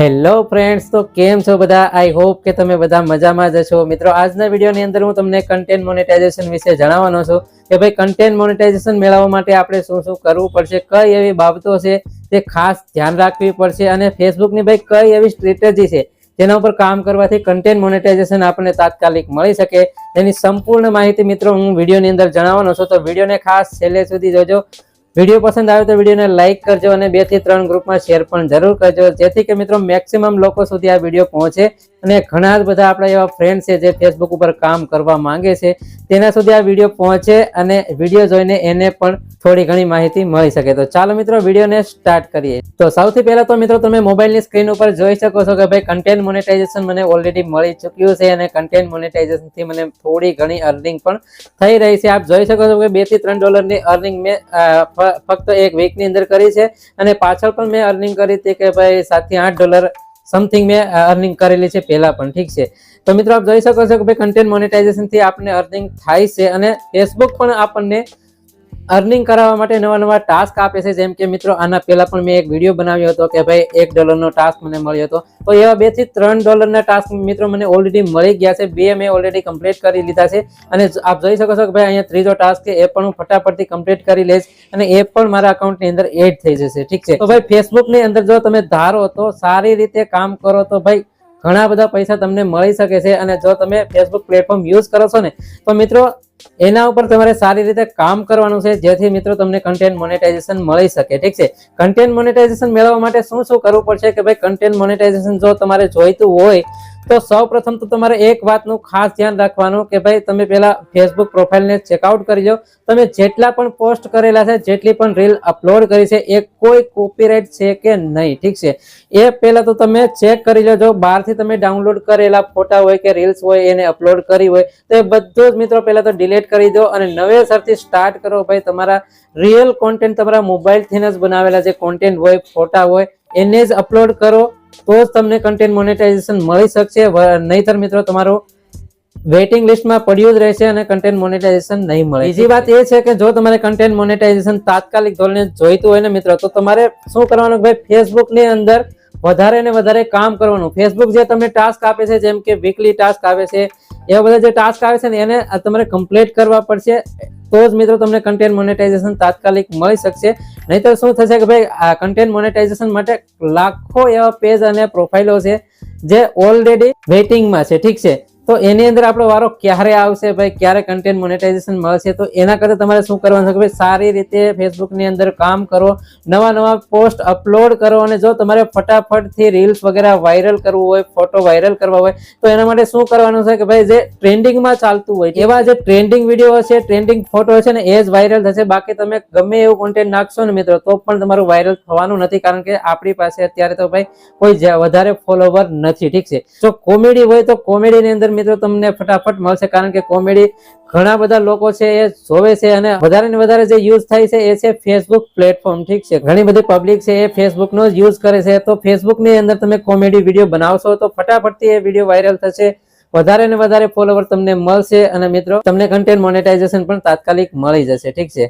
Hello friends, તો કેમ છો બધા? આઈ હોપ કે તમે બધા મજામાં જ છો. મિત્રો, આજના વિડીયોની અંદર હું તમને કન્ટેન્ટ મોનેટાઇઝેશન વિશે જણાવવાનો છું કે ભાઈ કન્ટેન્ટ મોનેટાઇઝેશન મેળવવા માટે આપણે શું શું કરવું પડશે, કઈ એવી બાબતો છે તે ખાસ ધ્યાન રાખવી પડશે અને ફેસબુકની ભાઈ કઈ એવી સ્ટ્રેટેજી છે જેના ઉપર કામ કરવાથી કન્ટેન્ટ મોનેટાઇઝેશન આપણને તાત્કાલિક મળી શકે, તેની સંપૂર્ણ માહિતી મિત્રો હું વિડીયોની અંદર જણાવવાનો છું. તો વિડીયોને ખાસ છેલ્લે સુધી જોજો. વિડીયો પસંદ આવે તો વિડીયોને લાઇક કરજો અને 2 થી 3 ગ્રુપમાં શેર પણ જરૂર કરજો, જેથી કે મિત્રો મેક્સિમમ લોકો સુધી આ વિડીયો પહોંચે અને ઘણા જ બધા આપણા એવા ફ્રેન્ડ છે જે ફેસબુક ઉપર કામ કરવા માંગે છે તેના સુધી આ વિડીયો પહોંચે અને વિડીયો જોઈને એને પણ થોડી ઘણી માહિતી મળી શકે. તો ચાલો મિત્રો વિડીયોને સ્ટાર્ટ કરીએ. તો સૌથી પહેલા તો મિત્રો તમે મોબાઈલની સ્ક્રીન ઉપર જોઈ શકો છો કે ભાઈ કન્ટેન્ટ મોનેટાઇઝેશન મને ઓલરેડી મળી ચૂક્યું છે અને કન્ટેન્ટ મોનેટાઇઝેશન થી મને થોડી ઘણી અર્નિંગ પણ થઈ રહી છે. આપ જોઈ શકો છો કે $2 થી $3 ની અર્નિંગ મેં ફક્ત એક વીકની અંદર કરી છે અને પાછળ પણ મેં અર્નિંગ કરી હતી કે ભાઈ $7 થી $8 સમથિંગ મેં અર્નિંગ કરેલી છે પહેલા પણ. ઠીક છે, તો મિત્રો આપ જોઈ શકો છો કે ભાઈ કન્ટેન્ટ મોનેટાઇઝેશન થી આપણને અર્નિંગ થાય છે અને ફેસબુક પણ આપણને અર્નિંગ કરાવવા માટે નવા નવા ટાસ્ક આપે છે. જેમ કે મિત્રો આના પહેલા પણ મેં એક વિડીયો બનાવ્યો હતો કે ભાઈ $1 નો ટાસ્ક મને મળ્યો હતો, તો એવા $2 થી $3 ના ટાસ્ક મિત્રો મને ઓલરેડી મળી ગયા છે. 2 મેં ઓલરેડી કમ્પ્લીટ કરી લીધા છે અને આપ જોઈ શકો છો કે ભાઈ અહીંયા ત્રીજો ટાસ્ક છે, એ પણ હું ફટાફટથી કમ્પ્લીટ કરી લઈશ અને એ પણ મારા અકાઉન્ટની અંદર એડ થઈ જશે. ઠીક છે, તો ભાઈ ફેસબુકની અંદર જો તમે ધારો તો સારી રીતે કામ કરો તો ભાઈ ઘણા બધા પૈસા તમને મળી શકે છે. અને જો તમે ફેસબુક પ્લેટફોર્મ યુઝ કરો છો ને તો મિત્રો એના ઉપર તમારે સારી રીતે કામ કરવાનું છે, જેથી મિત્રો તમને કન્ટેન્ટ મોનેટાઇઝેશન મળી શકે. ઠીક છે, કન્ટેન્ટ મોનેટાઇઝેશન મેળવવા માટે શું શું કરવું પડશે કે ભાઈ કન્ટેન્ટ મોનેટાઇઝેશન જો તમારે જોઈતું હોય તો સૌપ્રથમ તો તમારે એક વાતનું ખાસ ધ્યાન રાખવાનું કે ભાઈ તમે પહેલા ફેસબુક પ્રોફાઇલને ચેકઆઉટ કરી લો. તમે જેટલા પણ પોસ્ટ કરેલા છે, જેટલી પણ રીલ અપલોડ કરી છે, એ કોઈ કોપીરાઇટ છે કે નહીં. ઠીક છે, એ પહેલા તો તમે ચેક કરી લો. જો બહારથી તમે ડાઉનલોડ કરેલા ફોટા હોય કે રીલ્સ હોય એને અપલોડ કરી હોય તો એ બધું જ મિત્રો પહેલા તો ડિલીટ કરી દો અને નવેસરથી સ્ટાર્ટ કરો. ભાઈ તમારા રિયલ કોન્ટેન્ટ તમારા મોબાઈલથી જ બનાવેલા જે કોન્ટેન્ટ હોય, ફોટા હોય એને જ અપલોડ કરો, તો જ તમને કન્ટેન્ટ મોનેટાઇઝેશન મળી શકશે. નહીતર મિત્રો તમારું વેઇટિંગ લિસ્ટમાં પડ્યું જ રહેશે અને કન્ટેન્ટ મોનેટાઇઝેશન નહીં મળે. બીજી વાત એ છે કે જો તમારે કન્ટેન્ટ મોનેટાઇઝેશન તાત્કાલિક ધોરણે જોઈતું હોય ને મિત્રો, તો તમારે શું કરવાનું ભાઈ ફેસબુકની અંદર વધારે ને વધારે કામ કરવાનું. ફેસબુક જે તમને ટાસ્ક આપે છે, જેમ કે વીકલી ટાસ્ક આવે છે, એવા બધા જે ટાસ્ક આવે છે ને એને તમારે કમ્પ્લીટ કરવા પડશે, તો જ મિત્રો તમને કન્ટેન્ટ મોનેટાઇઝેશન તાત્કાલિક મળી શકશે. નહીતર શું થશે કે ભાઈ આ કન્ટેન્ટ મોનેટાઇઝેશન માટે લાખો એવા પેજ અને પ્રોફાઇલો છે જે ઓલરેડી વેઇટિંગમાં છે. ઠીક છે, તો એની અંદર આપણો વારો ક્યારે આવશે, ભાઈ ક્યારે કન્ટેન્ટ મોનેટાઇઝેશન મળશે, તો એના કરતા તમારે શું કરવાનું છે કે ભાઈ સારી રીતે ફેસબુકની અંદર કામ કરો, નવા નવા પોસ્ટ અપલોડ કરો અને જો તમારે ફટાફટથી રીલ્સ વગેરે વાયરલ કરવું હોય, ફોટો વાયરલ કરવા હોય તો એના માટે શું કરવાનું છે કે ભાઈ જે ટ્રેન્ડિંગમાં ચાલતું હોય એવા જે ટ્રેન્ડિંગ વિડીયો છે, ટ્રેન્ડિંગ ફોટો છે ને એ જ વાયરલ થશે. બાકી તમે ગમે એવું કોન્ટેન્ટ નાખશો ને મિત્રો તો પણ તમારું વાયરલ થવાનું નથી, કારણ કે આપણી પાસે અત્યારે તો ભાઈ કોઈ વધારે ફોલોવર નથી. ઠીક છે, જો કોમેડી હોય તો કોમેડીની અંદર મિત્રો તમને ફટાફટ મળશે, કારણ કે કોમેડી ઘણા બધા લોકો છે એ જોવે છે અને વધારે ને વધારે જે યુઝ થાય છે એ છે ફેસબુક પ્લેટફોર્મ. ઠીક છે, ઘણી બધી પબ્લિક છે એ ફેસબુક નો યુઝ કરે છે, તો ફેસબુક ની અંદર તમે કોમેડી વિડીયો બનાવશો તો ફટાફટથી એ વિડીયો વાયરલ થશે, વધારે ને વધારે ફોલોવર તમને મળશે અને મિત્રો તમને કન્ટેન્ટ મોનેટાઇઝેશન પણ તાત્કાલિક મળી જશે. ઠીક છે,